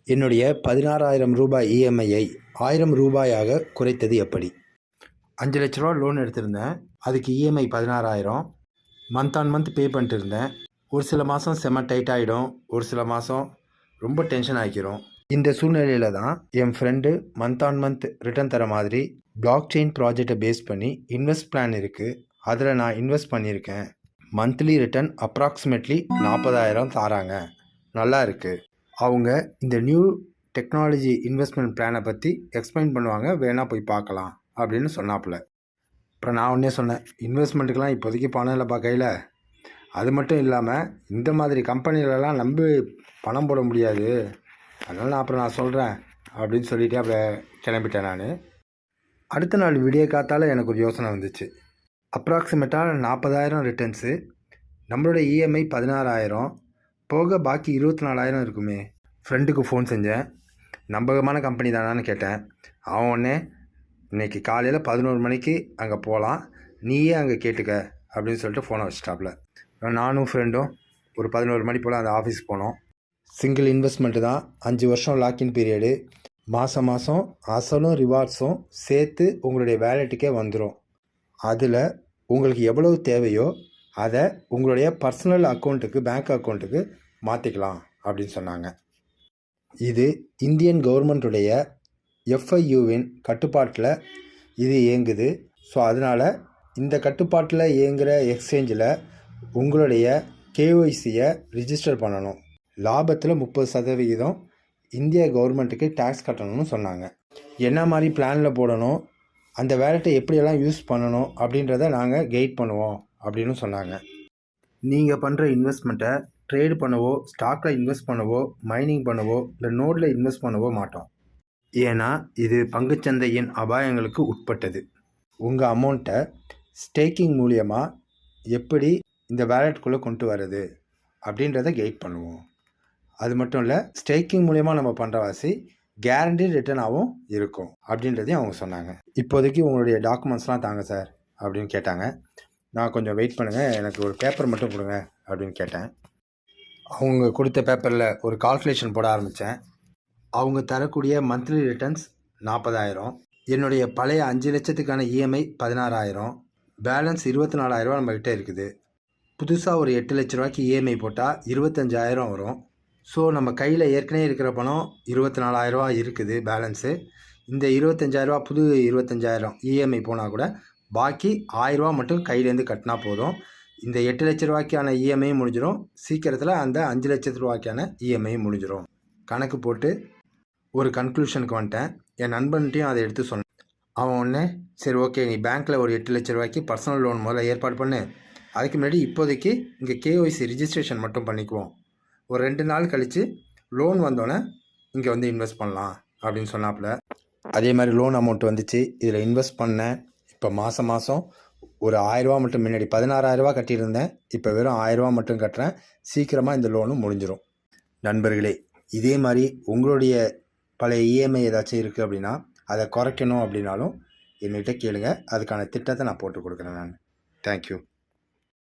என்னுடைய 16,000 ரூபாய் இஎம்ஐயை 1000 ரூபாயாக குறைத்தது எப்படி? 5 லட்ச ரூபா லோன் எடுத்திருந்தேன். அதுக்கு EMI 16,000. Month on month pay பண்ணிட்டு இருந்தேன். ஒரு சில மாதம் செம்ம டைட் ஆகிடும், ஒரு சில மாதம் ரொம்ப டென்ஷன் ஆகிக்கிறோம். இந்த சூழ்நிலையில் தான் என் friend month on month return தர மாதிரி பிளாக் செயின் ப்ராஜெக்டை பேஸ் பண்ணி இன்வெஸ்ட் பிளான் இருக்குது, அதில் நான் இன்வெஸ்ட் பண்ணியிருக்கேன். மந்த்லி ரிட்டர்ன் அப்ராக்சிமேட்லி 40,000 தாராங்க. நல்லா இருக்குது. அவங்க இந்த நியூ டெக்னாலஜி இன்வெஸ்ட்மெண்ட் பிளானை பற்றி எக்ஸ்பிளைன் பண்ணுவாங்க, வேணால் போய் பார்க்கலாம் அப்படின்னு சொன்னாப்புல. அப்புறம் நான் ஒன்றே சொன்னேன், இன்வெஸ்ட்மெண்ட்டுக்கெலாம் இப்போதைக்கு பணம் இல்லைப்பா கையில். அது மட்டும் இல்லாமல் இந்த மாதிரி கம்பெனிலலாம் நம்பி பணம் போட முடியாது, அதனால் நான் சொல்கிறேன் அப்படின்னு சொல்லிவிட்டு அப்படியே கிளம்பிட்டேன் நான். அடுத்த நாள் விடிய காத்தால் எனக்கு ஒரு யோசனை வந்துச்சு. அப்ராக்சிமேட்டாக 40,000 ரிட்டர்ன்ஸு, நம்மளோட இஎம்ஐ 16,000 போக பாக்கி 24,000 இருக்குமே. ஃப்ரெண்டுக்கு ஃபோன் செஞ்சேன், நம்பகமான கம்பெனி தானான்னு கேட்டேன். அவன் ஒன்றே, இன்றைக்கி காலையில் 11 மணிக்கு அங்கே போகலாம், நீயே அங்கே கேட்டுக்க அப்படின்னு சொல்லிட்டு ஃபோனை வச்சிட்டாப்புல. நானும் ஃப்ரெண்டும் ஒரு 11 மணி போல் அந்த ஆஃபீஸ்க்கு போனோம். சிங்கிள் இன்வெஸ்ட்மெண்ட்டு தான், 5 வருஷம் லாக்இன் பீரியடு, மாதம் மாதம் அசலும் ரிவார்ட்ஸும் சேர்த்து உங்களுடைய வேலெட்டுக்கே வந்துடும். அதில் உங்களுக்கு எவ்வளவு தேவையோ அதை உங்களுடைய பர்சனல் அக்கௌண்ட்டுக்கு, பேங்க் அக்கௌண்ட்டுக்கு மாற்றிக்கலாம் அப்படின்னு சொன்னாங்க. இது இந்தியன் கவர்மெண்ட்டுடைய எஃப்ஐயூவின் கட்டுப்பாட்டில் இது இயங்குது. ஸோ அதனால் இந்த கட்டுப்பாட்டில் இயங்குகிற எக்ஸ்சேஞ்சில் உங்களுடைய கேஒய்சியை ரிஜிஸ்டர் பண்ணணும். லாபத்தில் 30% இந்திய கவர்மெண்ட்டுக்கு டேக்ஸ் கட்டணும்னு சொன்னாங்க. என்ன மாதிரி பிளானில் போடணும், அந்த வேலெட்டை எப்படியெல்லாம் யூஸ் பண்ணணும் அப்படின்றத நாங்கள் கைட் பண்ணுவோம் அப்படின்னு சொன்னாங்க. நீங்கள் பண்ணுற இன்வெஸ்ட்மெண்ட்டை ட்ரேடு பண்ணவோ, ஸ்டாக்கில் இன்வெஸ்ட் பண்ணவோ, மைனிங் பண்ணவோ, இல்லை நோடில் இன்வெஸ்ட் பண்ணவோ மாட்டோம். ஏன்னா இது பங்குச்சந்தையின் அபாயங்களுக்கு உட்பட்டது. உங்கள் அமௌண்ட்டை ஸ்டேக்கிங் மூலியமாக எப்படி இந்த வேலெட்டுக்குள்ளே கொண்டு வர்றது அப்படின்றத கைட் பண்ணுவோம். அது மட்டும் இல்லை, ஸ்டேக்கிங் மூலியமாக நம்ம பண்ணுற வாசி கேரண்டி ரிட்டர்னாகவும் இருக்கும் அப்படின்றதையும் அவங்க சொன்னாங்க. இப்போதைக்கு உங்களுடைய டாக்குமெண்ட்ஸ்லாம் தாங்க சார் அப்படின்னு கேட்டாங்க. நான் கொஞ்சம் வெயிட் பண்ணுங்கள், எனக்கு ஒரு பேப்பர் மட்டும் கொடுங்க அப்படின்னு கேட்டேன். அவங்க கொடுத்த பேப்பரில் ஒரு கால்குலேஷன் போட ஆரம்பித்தேன். அவங்க தரக்கூடிய மந்த்லி ரிட்டர்ன்ஸ் 40,000, என்னுடைய பழைய 5 லட்சத்துக்கான இஎம்ஐ 16,000, பேலன்ஸ் 24,000 நம்மக்கிட்ட இருக்குது. புதுசாக ஒரு 8 லட்ச ரூபாய்க்கு இஎம்ஐ போட்டால் 25,000 வரும். ஸோ நம்ம கையில் ஏற்கனவே இருக்கிற பணம் 24,000 இருக்குது பேலன்ஸு. இந்த 25,000 புது 25,000 இஎம்ஐ போனால் கூட பாக்கி 1,000 மட்டும் கையிலேருந்து கட்டினா போதும். இந்த 8 லட்ச ரூபாய்க்கான இஎம்ஐயும் முடிஞ்சிடும், சீக்கிரத்தில் அந்த 5 லட்ச ரூபாய்க்கான இஎம்ஐயும் முடிஞ்சிடும். கணக்கு போட்டு ஒரு கன்க்ளூஷனுக்கு வந்துட்டேன். என் நண்பன்ட்டையும் அதை எடுத்து சொன்னேன். அவன் ஒன்று, சரி ஓகே, நீ பேங்க்கில் ஒரு 8 லட்ச ரூபாய்க்கு பர்சனல் லோன் முதல்ல ஏற்பாடு பண்ணு, அதுக்கு முன்னாடி இப்போதைக்கு இங்கே கேஒய்சி ரிஜிஸ்ட்ரேஷன் மட்டும் பண்ணிக்குவோம், ஒரு 2 நாள் கழித்து லோன் வந்தோடனே இங்கே வந்து இன்வெஸ்ட் பண்ணலாம் அப்படின்னு சொன்னாப்புல. அதே மாதிரி லோன் அமௌண்ட் வந்துச்சு, இதில் இன்வெஸ்ட் பண்ணேன். இப்போ மாதம் ஒரு 1,000 மட்டும், முன்னாடி 16,000 கட்டியிருந்தேன், இப்போ வெறும் 1,000 மட்டும் கட்டுறேன். சீக்கிரமாக இந்த லோனும் முடிஞ்சிடும். நண்பர்களே, இதே மாதிரி உங்களுடைய பழைய இஎம்ஐ ஏதாச்சும் இருக்குது அப்படின்னா அதை குறைக்கணும் அப்படின்னாலும் என்கிட்ட கேளுங்க, அதுக்கான திட்டத்தை நான் போட்டு கொடுக்குறேன் நான். தேங்க்யூ.